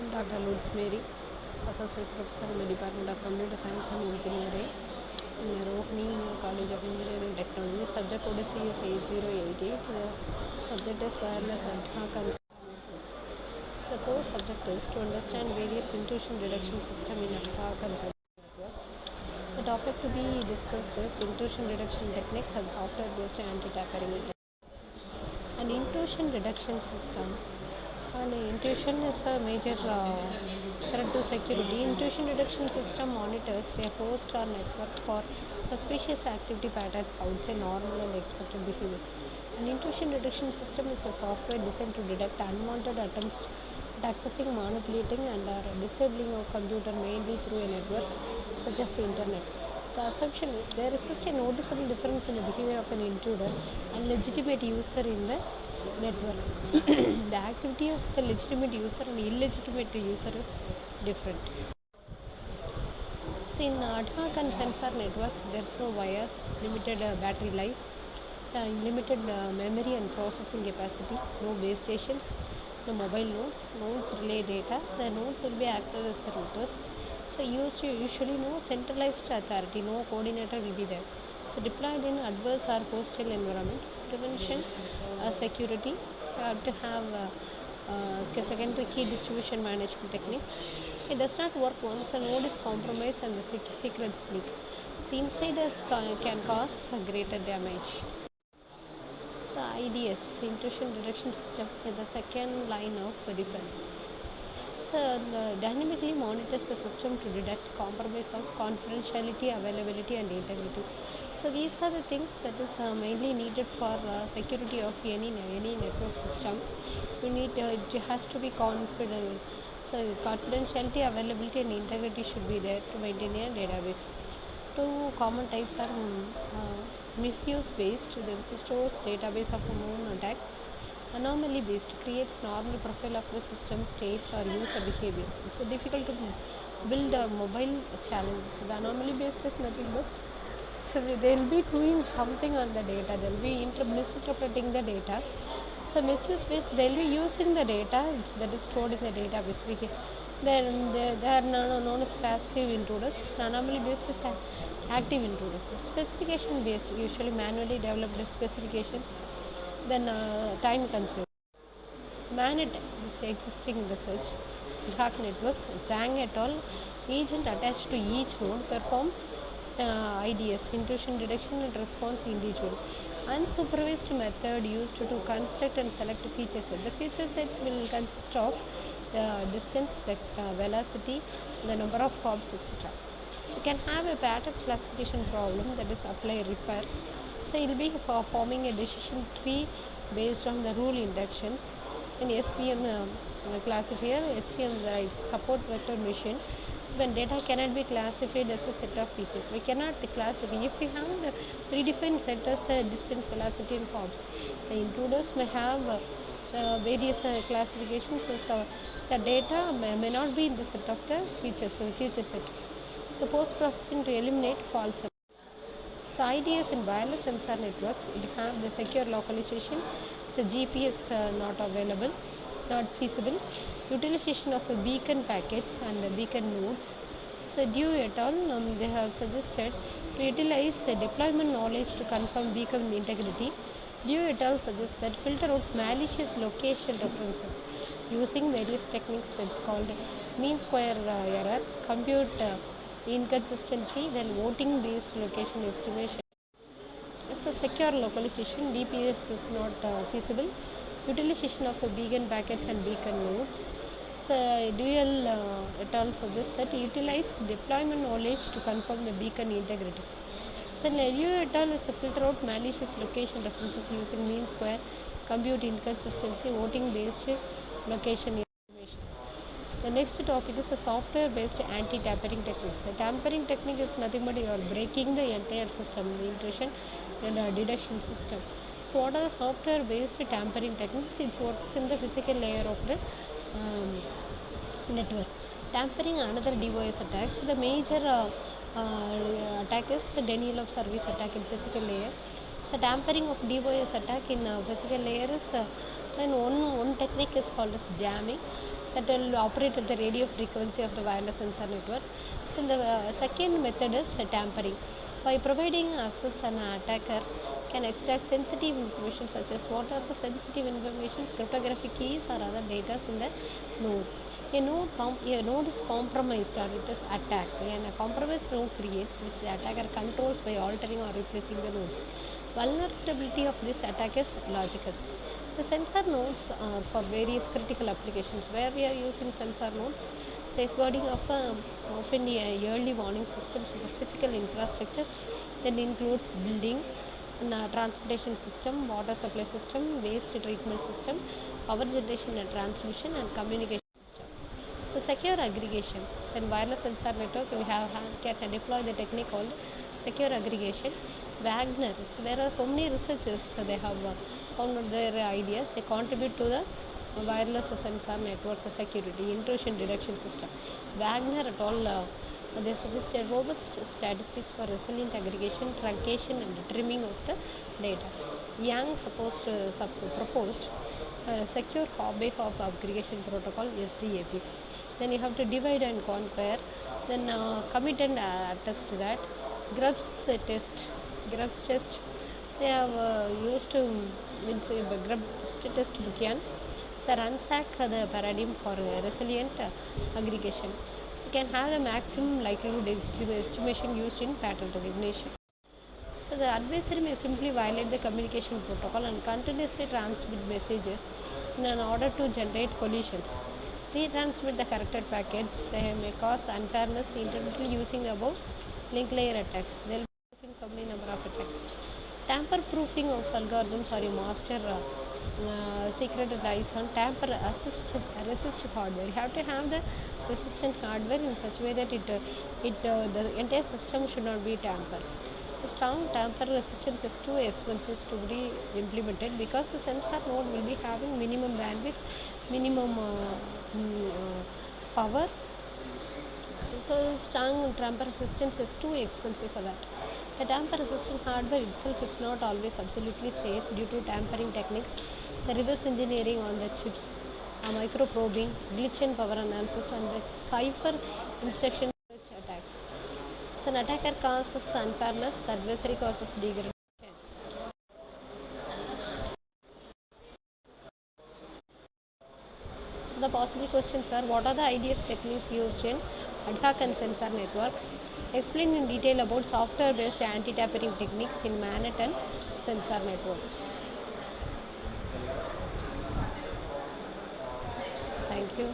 am Dr. Lutz Mary, Associate Professor in the Department of Computer Science and Engineering in Rohini College of Engineering and Technology. Subject code is CS8088. The subject is wireless Adhoc and so core subject is to understand various intrusion detection system in Adhoc and networks. The topic to be discussed is intrusion detection techniques and software-based anti-tampering techniques. An intrusion detection system. And intrusion is a major threat to security. Intrusion detection system monitors a host or network for suspicious activity patterns outside normal and expected behavior. An intrusion detection system is a software designed to detect unwanted attempts at accessing, manipulating, and disabling a computer mainly through a network such as the internet. The assumption is there exists a noticeable difference in the behavior of an intruder and legitimate user in the network. The activity of the legitimate user and illegitimate user is different. So in Adhoc and sensor network, there is no wires, limited battery life, limited memory and processing capacity, no base stations, no mobile nodes. Nodes relay data. The nodes will be acted as the routers. So usually no centralized authority, no coordinator will be there. So deployed in adverse or hostile environment. Prevention, security. You have to have secondary key distribution management techniques. It does not work once a node is compromised and the secrets leak. So insiders can cause greater damage. So IDS, intrusion detection system, is the second line of defense. So dynamically monitors the system to detect compromise of confidentiality, availability, and integrity. So these are the things that is mainly needed for security of any network system. You need it has to be confident. So confidentiality, availability, and integrity should be there to maintain a database. Two common types are misuse based, that stores database of known attacks. Anomaly based creates normal profile of the system states or user behaviors. It's difficult to build mobile challenges. The anomaly based is nothing but so they will be doing something on the data. They will be misinterpreting the data. So misuse based, they will be using the data that is stored in the database. Then they are known as passive intruders. Anomaly based is active intruders. Specification based, usually manually developed specifications. Then time consuming. MANET is existing research. Dark networks, Zhang et al. Agent attached to each node performs IDS, intrusion detection and response individual. Unsupervised method used to construct and select feature set. The feature sets will consist of the distance, velocity, the number of hops, etc. So you can have a pattern classification problem, that is apply repair. So it will be for forming a decision tree based on the rule inductions. In SVM classifier, SVM writes support vector machine. So when data cannot be classified as a set of features, we cannot classify. If we have the predefined set as distance, velocity, and hops, the intruders may have various classifications. So the data may not be in the set of the features, so feature set. So post processing to eliminate false. So IDS in wireless sensor networks, it have the secure localization. So GPS not available, not feasible. Utilization of beacon packets and beacon nodes. So Dew et al. They have suggested to utilize deployment knowledge to confirm beacon integrity. Dew et al. Suggests that filter out malicious location references using various techniques that's called mean square error, compute inconsistency, then voting based location estimation. As a secure localization, DPS is not feasible. Utilization of beacon packets and beacon nodes. So Dual et al. Suggests that utilize deployment knowledge to confirm the beacon integrity. So Liu et al. Is a filter out malicious location references using mean square, compute inconsistency, voting based location estimation. The next topic is a software-based anti-tampering techniques. A tampering technique is nothing but you are breaking the entire system, the intrusion and detection system. So what are the software-based tampering techniques? It works in the physical layer of the network. Tampering another DOS attacks. The major attack is the denial of service attack in physical layer. So tampering of DOS attack in physical layer is then one technique is called as jamming. that will operate at the radio frequency of the wireless sensor network. So the second method is tampering. By providing access, an attacker can extract sensitive information such as what are the sensitive information, cryptographic keys or other data in the node. A node is compromised or it is attacked, and a compromised node creates which the attacker controls by altering or replacing the nodes. Vulnerability of this attack is logical. The sensor nodes are for various critical applications where we are using sensor nodes, safeguarding of often the early warning systems of physical infrastructures that includes building, transportation system, water supply system, waste treatment system, power generation and transmission, and communication system. So secure aggregation. So in wireless sensor network, we can deploy the technique called secure aggregation. Wagner. So there are so many researchers. So they have found their ideas. They contribute to the wireless sensor network security intrusion detection system. Wagner et al. They suggested robust statistics for resilient aggregation, truncation, and trimming of the data. Yang proposed secure hop-by-hop aggregation protocol (SDAP). Then you have to divide and conquer. Then commit and attest that Grubbs test. They have used to Grubbs test can ransack the paradigm for resilient aggregation. So can have the maximum likelihood estimation used in pattern recognition. So the adversary may simply violate the communication protocol and continuously transmit messages in order to generate collisions. Retransmit the corrected packets. They may cause unfairness intermittently using the above link layer attacks. They will be using so many number of attacks. Tamper proofing of algorithms or a master secret lies on tamper resist hardware. You have to have the resistant hardware in such a way that the entire system should not be tampered. The strong tamper resistance is too expensive to be implemented because the sensor node will be having minimum bandwidth, minimum power. So strong tamper resistance is too expensive for that. The tamper resistant hardware itself is not always absolutely safe due to tampering techniques, the reverse engineering on the chips, micro probing, glitch and power analysis, and the cipher instruction search attacks. So an attacker causes unfairness, the adversary causes degradation. So the possible questions are: what are the ideas techniques used in Adhoc and sensor network? Explain in detail about software-based anti-tampering techniques in MANET and sensor networks. Thank you.